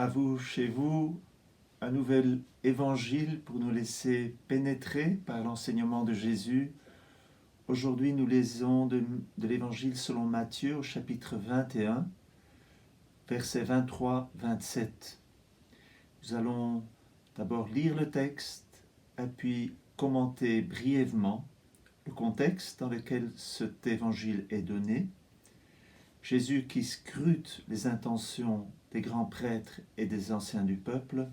à vous, chez vous, un nouvel évangile pour nous laisser pénétrer par l'enseignement de Jésus. Aujourd'hui, nous lisons de l'évangile selon Matthieu au chapitre 21, versets 23-27. Nous allons d'abord lire le texte et puis commenter brièvement le contexte dans lequel cet évangile est donné. Jésus qui scrute les intentions des grands prêtres et des anciens du peuple.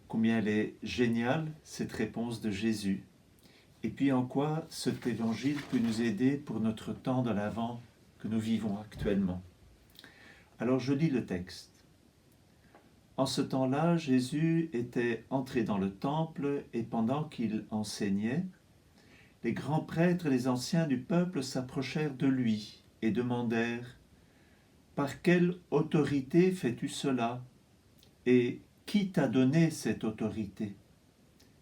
Combien elle est géniale, cette réponse de Jésus. Et puis en quoi cet évangile peut nous aider pour notre temps de l'Avent que nous vivons actuellement. Alors je lis le texte. En ce temps-là, Jésus était entré dans le temple et pendant qu'il enseignait, les grands prêtres et les anciens du peuple s'approchèrent de lui et demandèrent « Par quelle autorité fais-tu cela? Et qui t'a donné cette autorité ?»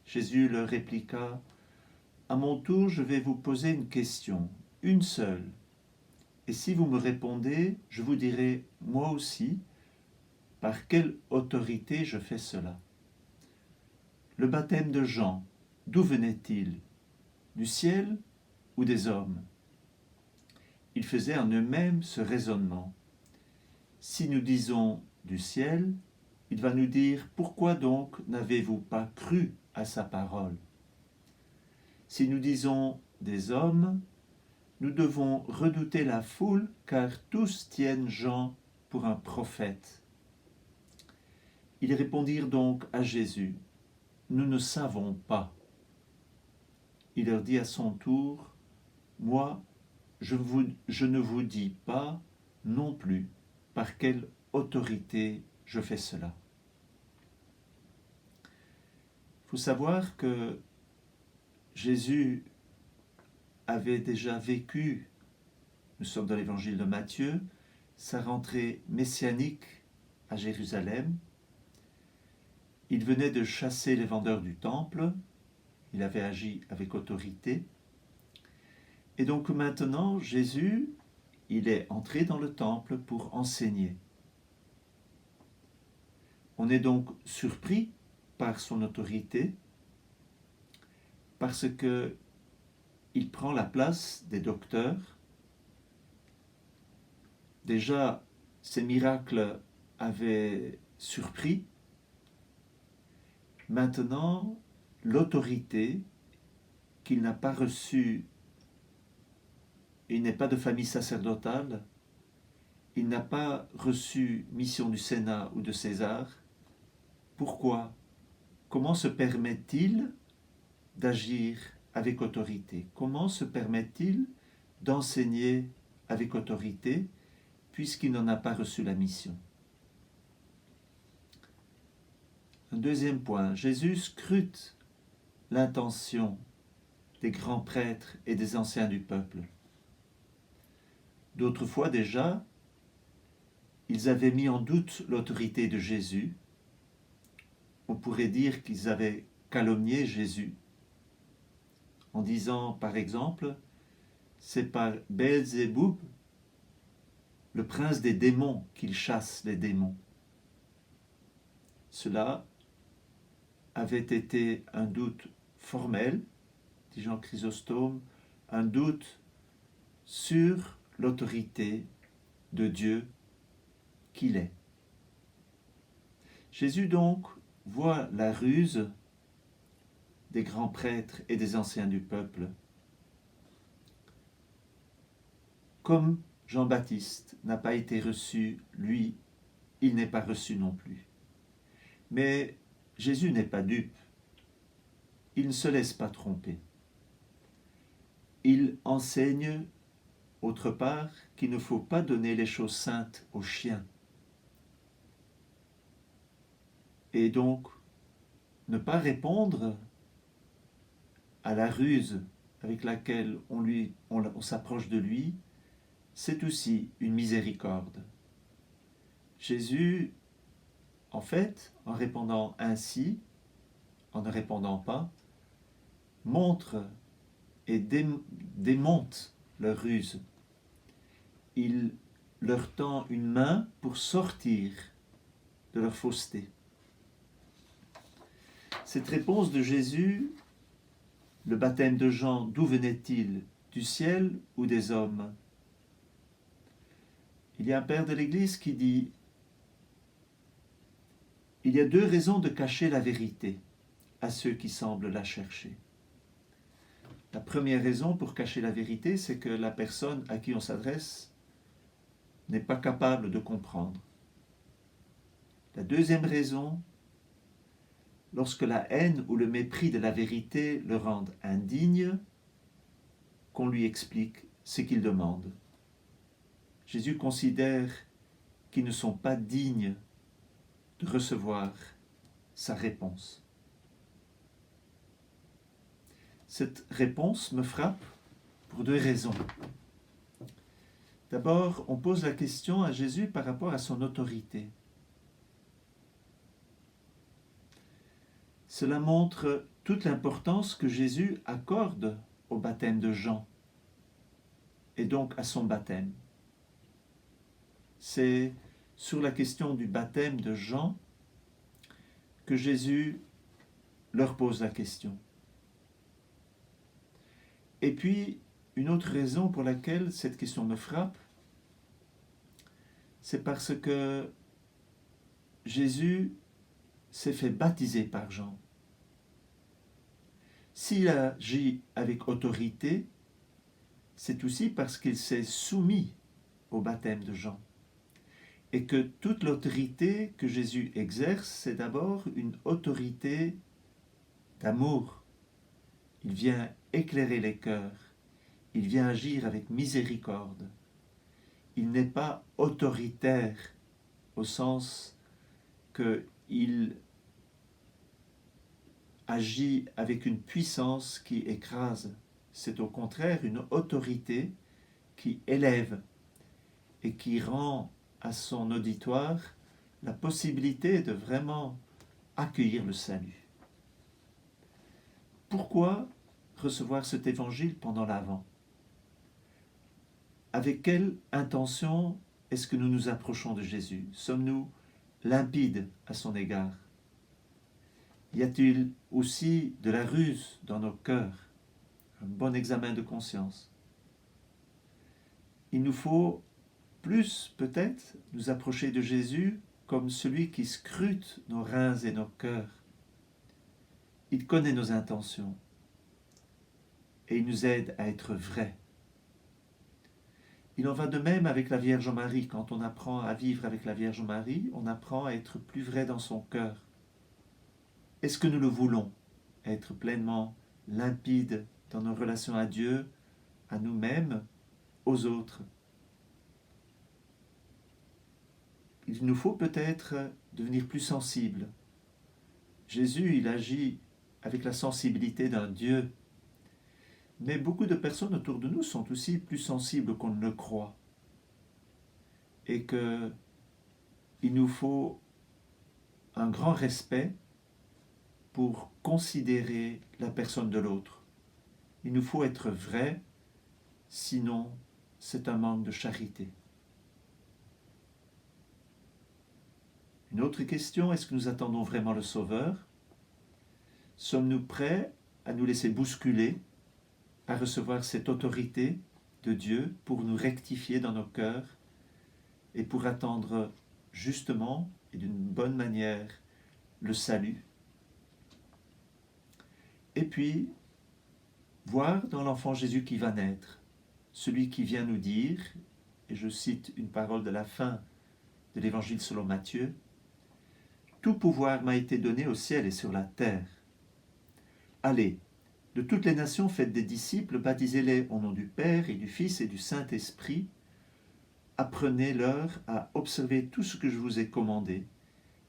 Jésus leur répliqua « À mon tour, je vais vous poser une question, une seule. Et si vous me répondez, je vous dirai moi aussi par quelle autorité je fais cela. Le baptême de Jean, d'où venait-il? Du ciel ou des hommes? » Ils faisaient en eux-mêmes ce raisonnement. Si nous disons du ciel, il va nous dire « Pourquoi donc n'avez-vous pas cru à sa parole ?» Si nous disons des hommes, nous devons redouter la foule car tous tiennent Jean pour un prophète. Ils répondirent donc à Jésus « Nous ne savons pas. » Il leur dit à son tour « Moi, je ne vous dis pas non plus par quelle autorité je fais cela. » Il faut savoir que Jésus avait déjà vécu, nous sommes dans l'évangile de Matthieu, sa rentrée messianique à Jérusalem. Il venait de chasser les vendeurs du temple, il avait agi avec autorité. Et donc maintenant, Jésus, il est entré dans le temple pour enseigner. On est donc surpris par son autorité parce que il prend la place des docteurs. Déjà, ces miracles avaient surpris. Maintenant, l'autorité qu'il n'a pas reçue, il n'est pas de famille sacerdotale, il n'a pas reçu mission du Sénat ou de César. Pourquoi? Comment se permet-il d'agir avec autorité? Comment se permet-il d'enseigner avec autorité puisqu'il n'en a pas reçu la mission? Un deuxième point, Jésus scrute l'intention des grands prêtres et des anciens du peuple. D'autres fois déjà, ils avaient mis en doute l'autorité de Jésus. On pourrait dire qu'ils avaient calomnié Jésus en disant, par exemple, c'est par Beelzéboub, le prince des démons, qu'il chasse les démons. Cela avait été un doute formel, dit Jean Chrysostome, un doute sur l'autorité de Dieu qu'il est. Jésus donc voit la ruse des grands prêtres et des anciens du peuple. Comme Jean-Baptiste n'a pas été reçu, lui, il n'est pas reçu non plus. Mais Jésus n'est pas dupe. Il ne se laisse pas tromper. Il enseigne, autre part, qu'il ne faut pas donner les choses saintes aux chiens. Et donc, ne pas répondre à la ruse avec laquelle on s'approche de lui, c'est aussi une miséricorde. Jésus, en fait, en répondant ainsi, en ne répondant pas, montre et démonte leur ruse. Il leur tend une main pour sortir de leur fausseté. Cette réponse de Jésus, le baptême de Jean, d'où venait-il? Du ciel ou des hommes? Il y a un père de l'Église qui dit: il y a deux raisons de cacher la vérité à ceux qui semblent la chercher. La première raison pour cacher la vérité, c'est que la personne à qui on s'adresse n'est pas capable de comprendre. La deuxième raison, lorsque la haine ou le mépris de la vérité le rendent indigne, qu'on lui explique ce qu'il demande. Jésus considère qu'ils ne sont pas dignes de recevoir sa réponse. Cette réponse me frappe pour deux raisons. D'abord, on pose la question à Jésus par rapport à son autorité. Cela montre toute l'importance que Jésus accorde au baptême de Jean et donc à son baptême. C'est sur la question du baptême de Jean que Jésus leur pose la question. Et puis, une autre raison pour laquelle cette question me frappe, c'est parce que Jésus s'est fait baptiser par Jean. S'il agit avec autorité, c'est aussi parce qu'il s'est soumis au baptême de Jean. Et que toute l'autorité que Jésus exerce, c'est d'abord une autorité d'amour. Il vient éclairer les cœurs, il vient agir avec miséricorde. Il n'est pas autoritaire au sens qu'il agit avec une puissance qui écrase. C'est au contraire une autorité qui élève et qui rend à son auditoire la possibilité de vraiment accueillir le salut. Pourquoi recevoir cet évangile pendant l'Avent? Avec quelle intention est-ce que nous nous approchons de Jésus? Sommes-nous limpides à son égard? Y a-t-il aussi de la ruse dans nos cœurs? Un bon examen de conscience. Il nous faut plus peut-être nous approcher de Jésus comme celui qui scrute nos reins et nos cœurs. Il connaît nos intentions et il nous aide à être vrais. Il en va de même avec la Vierge Marie. Quand on apprend à vivre avec la Vierge Marie, on apprend à être plus vrai dans son cœur. Est-ce que nous le voulons, être pleinement limpide dans nos relations à Dieu, à nous-mêmes, aux autres? Il nous faut peut-être devenir plus sensibles. Jésus, il agit avec la sensibilité d'un Dieu. Mais beaucoup de personnes autour de nous sont aussi plus sensibles qu'on ne le croit. Et qu'il nous faut un grand respect pour considérer la personne de l'autre. Il nous faut être vrai, sinon c'est un manque de charité. Une autre question, est-ce que nous attendons vraiment le Sauveur? Sommes-nous prêts à nous laisser bousculer, à recevoir cette autorité de Dieu pour nous rectifier dans nos cœurs et pour attendre justement et d'une bonne manière le salut? Et puis, voir dans l'enfant Jésus qui va naître, celui qui vient nous dire, et je cite une parole de la fin de l'Évangile selon Matthieu, « Tout pouvoir m'a été donné au ciel et sur la terre. Allez, de toutes les nations faites des disciples, baptisez-les au nom du Père et du Fils et du Saint-Esprit. Apprenez-leur à observer tout ce que je vous ai commandé.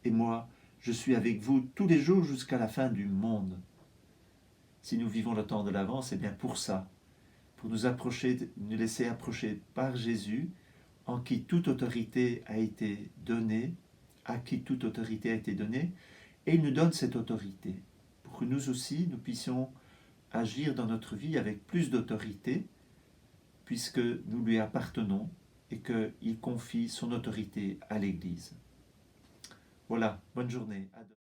Et moi, je suis avec vous tous les jours jusqu'à la fin du monde. » Si nous vivons le temps de l'Avent, c'est bien pour ça, pour nous approcher, nous laisser approcher par Jésus, en qui toute autorité a été donnée, à qui toute autorité a été donnée, et il nous donne cette autorité, pour que nous aussi, nous puissions agir dans notre vie avec plus d'autorité, puisque nous lui appartenons et qu'il confie son autorité à l'Église. Voilà, bonne journée. À demain.